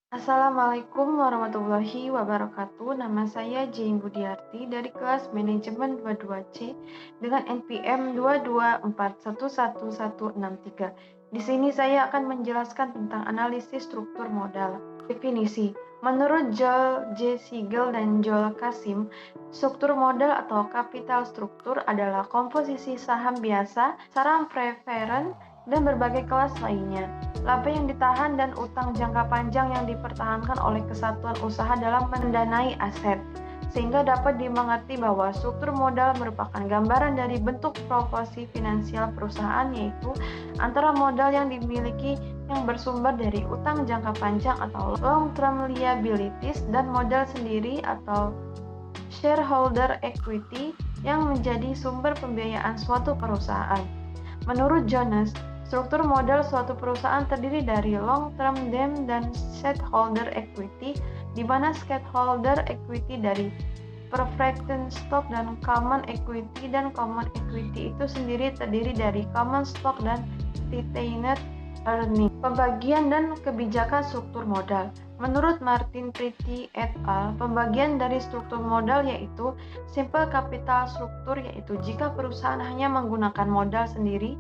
Assalamualaikum warahmatullahi wabarakatuh. Nama saya Jane Budiarti dari kelas Manajemen 22C dengan NPM 224111163. Di sini saya akan menjelaskan tentang analisis struktur modal. Definisi. Menurut Joel J. Siegel dan Joel Kasim, struktur modal atau capital struktur adalah komposisi saham biasa, saham preferen, dan berbagai kelas lainnya. Laba yang ditahan dan utang jangka panjang yang dipertahankan oleh kesatuan usaha dalam mendanai aset, sehingga dapat dimengerti bahwa struktur modal merupakan gambaran dari bentuk proporsi finansial perusahaan, yaitu antara modal yang dimiliki yang bersumber dari utang jangka panjang atau long-term liabilities dan modal sendiri atau shareholder equity yang menjadi sumber pembiayaan suatu perusahaan. Menurut Jones, struktur modal suatu perusahaan terdiri dari long-term debt dan shareholder equity, di mana shareholder equity dari preferred stock dan common equity, dan common equity itu sendiri terdiri dari common stock dan retained earnings. Pembagian dan kebijakan struktur modal. Menurut Martin Pretty et al., pembagian dari struktur modal yaitu simple capital struktur, yaitu jika perusahaan hanya menggunakan modal sendiri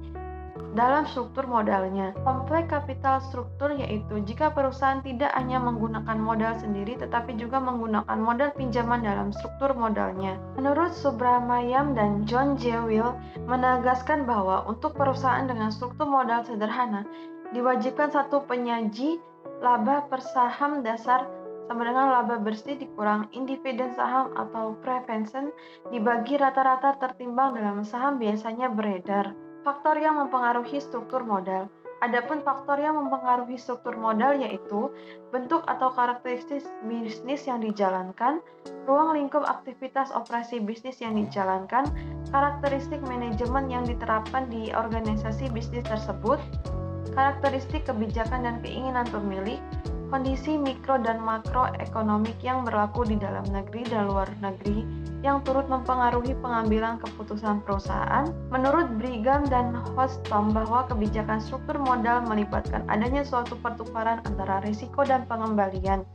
dalam struktur modalnya. Complex capital struktur yaitu jika perusahaan tidak hanya menggunakan modal sendiri tetapi juga menggunakan modal pinjaman dalam struktur modalnya. Menurut Subramayam dan John J. Will menegaskan bahwa untuk perusahaan dengan struktur modal sederhana diwajibkan satu penyaji laba per saham dasar sama dengan laba bersih dikurang dividen saham atau preference dibagi rata-rata tertimbang dalam saham biasanya beredar. Faktor yang mempengaruhi struktur modal. Adapun faktor yang mempengaruhi struktur modal yaitu bentuk atau karakteristik bisnis yang dijalankan, ruang lingkup aktivitas operasi bisnis yang dijalankan, karakteristik manajemen yang diterapkan di organisasi bisnis tersebut, karakteristik kebijakan dan keinginan pemilik, kondisi mikro dan makroekonomik yang berlaku di dalam negeri dan luar negeri yang turut mempengaruhi pengambilan keputusan perusahaan. Menurut Brigham dan Hostom bahwa kebijakan struktur modal melibatkan adanya suatu pertukaran antara risiko dan pengembalian.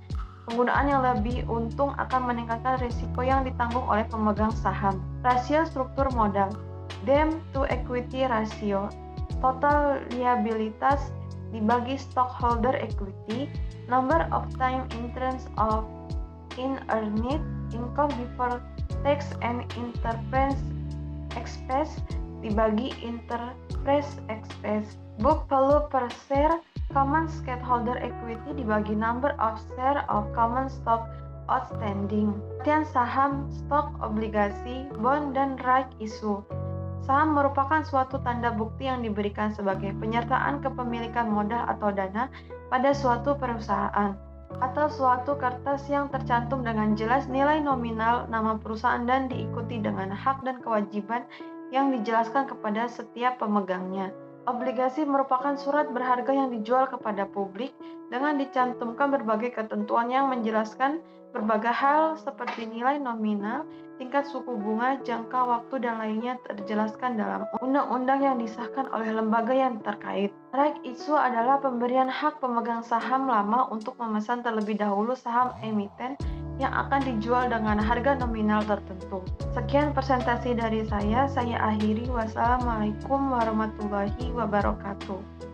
Penggunaan yang lebih untung akan meningkatkan risiko yang ditanggung oleh pemegang saham. Rasio struktur modal. Debt to equity ratio. Total liabilitas dibagi stockholder equity. Number of time in terms of in earned income before tax and enterprise expense dibagi enterprise expense. Book value per share. Common stockholder equity dibagi number of share of common stock outstanding. Kemudian saham, stok, obligasi, bond, dan right issue. Saham merupakan suatu tanda bukti yang diberikan sebagai penyertaan kepemilikan modal atau dana pada suatu perusahaan, atau suatu kertas yang tercantum dengan jelas nilai nominal nama perusahaan dan diikuti dengan hak dan kewajiban yang dijelaskan kepada setiap pemegangnya. Obligasi merupakan surat berharga yang dijual kepada publik dengan dicantumkan berbagai ketentuan yang menjelaskan berbagai hal seperti nilai nominal, tingkat suku bunga, jangka waktu, dan lainnya terjelaskan dalam undang-undang yang disahkan oleh lembaga yang terkait. Right issue adalah pemberian hak pemegang saham lama untuk memesan terlebih dahulu saham emiten yang akan dijual dengan harga nominal tertentu. Sekian presentasi dari saya akhiri. Wassalamualaikum warahmatullahi wabarakatuh.